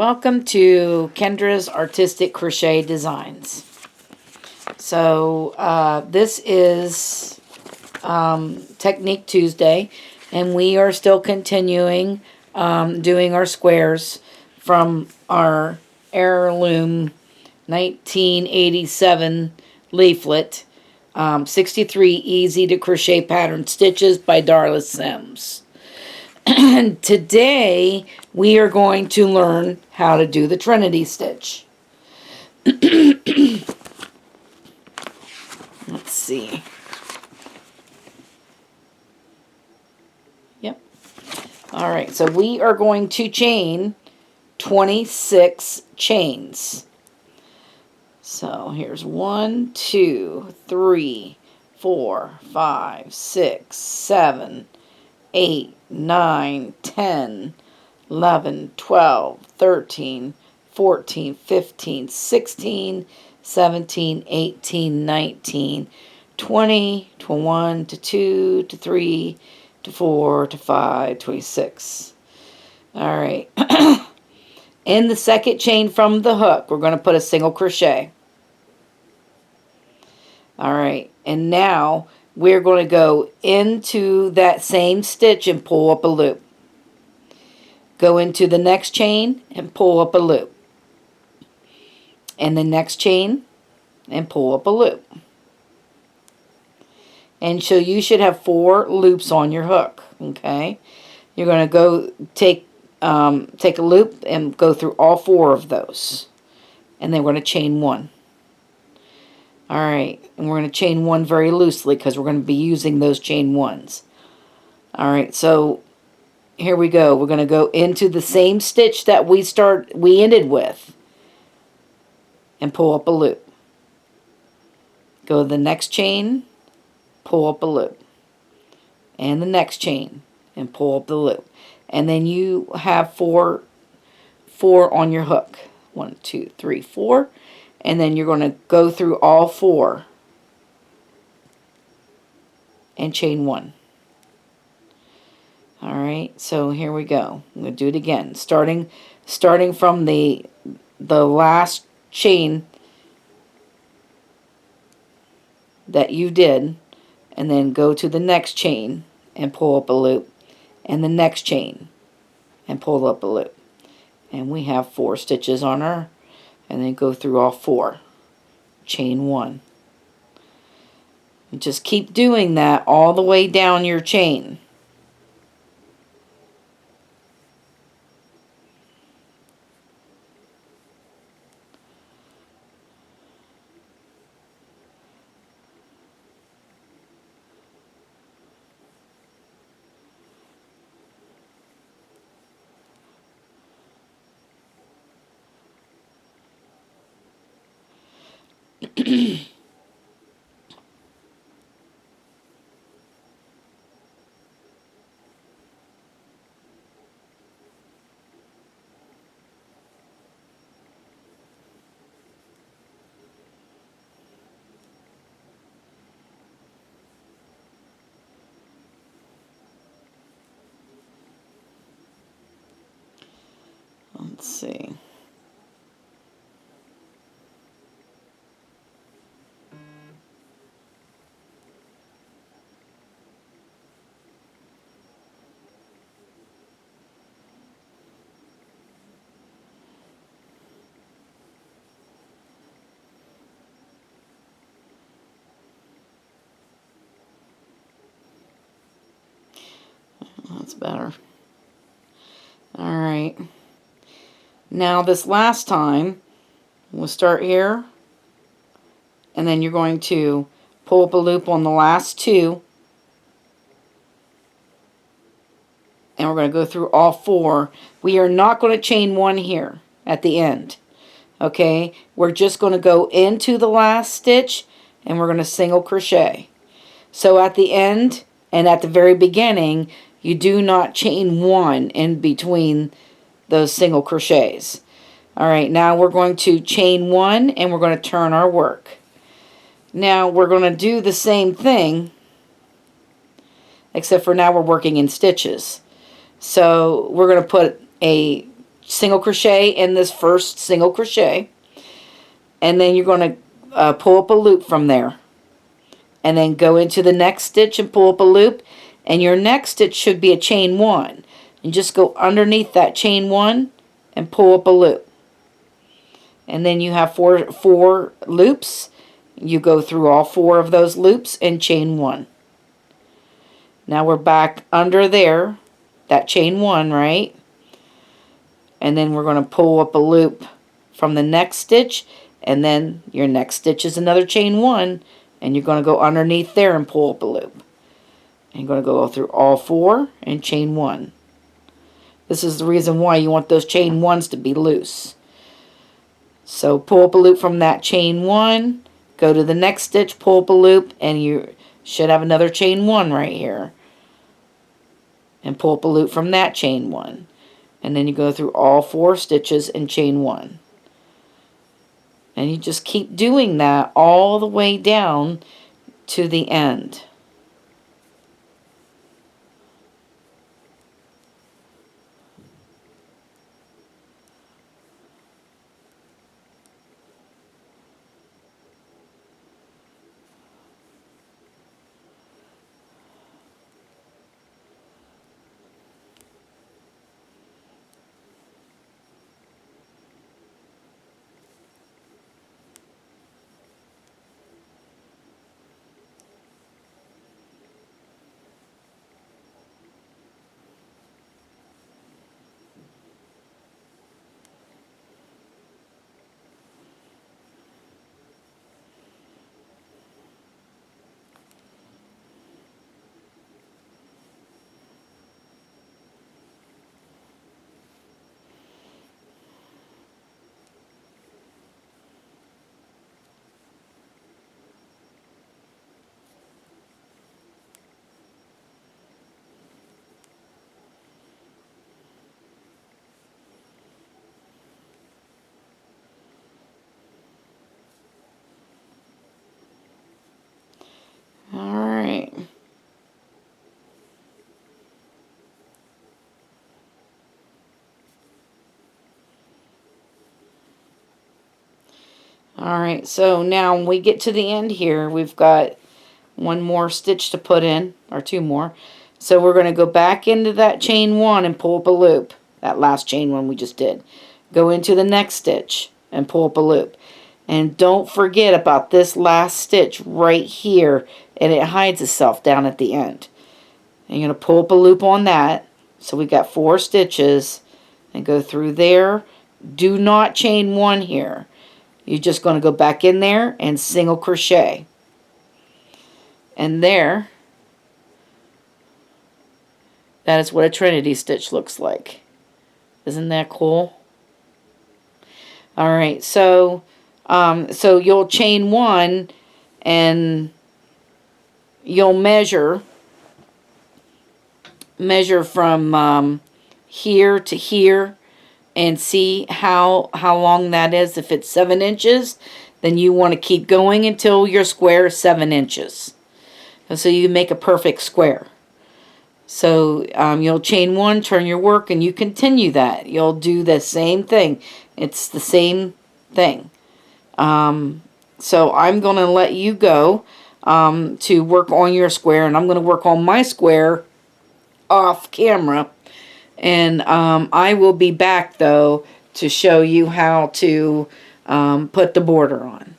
Welcome to Kendra's Artistic Crochet Designs. So this is Technique Tuesday, and we are still continuing doing our squares from our Heirloom 1987 leaflet, 63 Easy-To-Crochet Pattern Stitches by Darla Sims. And today we are going to learn how to do the Trinity stitch. Let's see. Yep. Alright, so we are going to chain 26 chains. So here's 1, 2, 3, 4, 5, 6, 7, 8, 9, 10, 11, 12, 13, 14, 15, 16, 17, 18, 19, 20, 21, to 2, to 3, to 4, to 5, 26. Alright. In the second chain from the hook, we're going to put a single crochet. Alright, and now we're going to go into that same stitch and pull up a loop. Go into the next chain and pull up a loop. And the next chain and pull up a loop. And so you should have 4 loops on your hook, okay? You're going to go take a loop and go through all 4 of those. And then we're going to chain 1. Alright, and we're going to chain 1 very loosely because we're going to be using those chain 1s. Alright, so here we go. We're going to go into the same stitch that we ended with and pull up a loop. Go to the next chain, pull up a loop. And the next chain and pull up the loop. And then you have 4 on your hook. 1, 2, 3, 4. And then you're going to go through all 4 and chain 1. Alright, so here we go. I'm going to do it again. Starting from the last chain that you did, and then go to the next chain and pull up a loop, and the next chain and pull up a loop. And we have 4 stitches on our, and then go through all 4. Chain 1. And just keep doing that all the way down your chain. Let's see. That's better. Alright. Now this last time, we'll start here, and then you're going to pull up a loop on the last 2, and we're going to go through all 4. We are not going to chain 1 here at the end. Okay? We're just going to go into the last stitch, and we're going to single crochet. So at the end and at the very beginning, you do not chain 1 in between those single crochets. Alright, now we're going to chain 1 and we're going to turn our work. Now we're going to do the same thing, except for now we're working in stitches. So we're going to put a single crochet in this first single crochet, and then you're going to pull up a loop from there, and then go into the next stitch and pull up a loop, and your next stitch should be a chain 1. And just go underneath that chain 1 and pull up a loop. And then you have four loops. You go through all 4 of those loops and chain 1. Now we're back under there, that chain 1, right? And then we're going to pull up a loop from the next stitch, and then your next stitch is another chain 1, and you're going to go underneath there and pull up a loop. And you're going to go through all 4 and chain 1. This is the reason why you want those chain 1s to be loose. So pull up a loop from that chain 1, go to the next stitch, pull up a loop, and you should have another chain 1 right here. And pull up a loop from that chain 1. And then you go through all 4 stitches and chain 1. And you just keep doing that all the way down to the end. Alright. Alright, so now when we get to the end here, we've got one more stitch to put in, or 2 more. So we're going to go back into that chain 1 and pull up a loop. That last chain 1 we just did. Go into the next stitch and pull up a loop. And don't forget about this last stitch right here, and it hides itself down at the end. And you're going to pull up a loop on that. So we got 4 stitches, and go through there. Do not chain 1 here. You're just going to go back in there and single crochet. And there, that is what a Trinity stitch looks like. Isn't that cool? Alright, so you'll chain 1 and you'll measure from here to here and see how long that is. If it's 7 inches, then you want to keep going until your square is 7 inches. And so you make a perfect square. So you'll chain 1, turn your work, and you continue that. You'll do the same thing. It's the same thing. So I'm going to let you go to work on your square, and I'm going to work on my square off camera. And I will be back, though, to show you how to put the border on.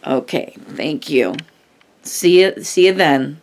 Okay, thank you. See you then.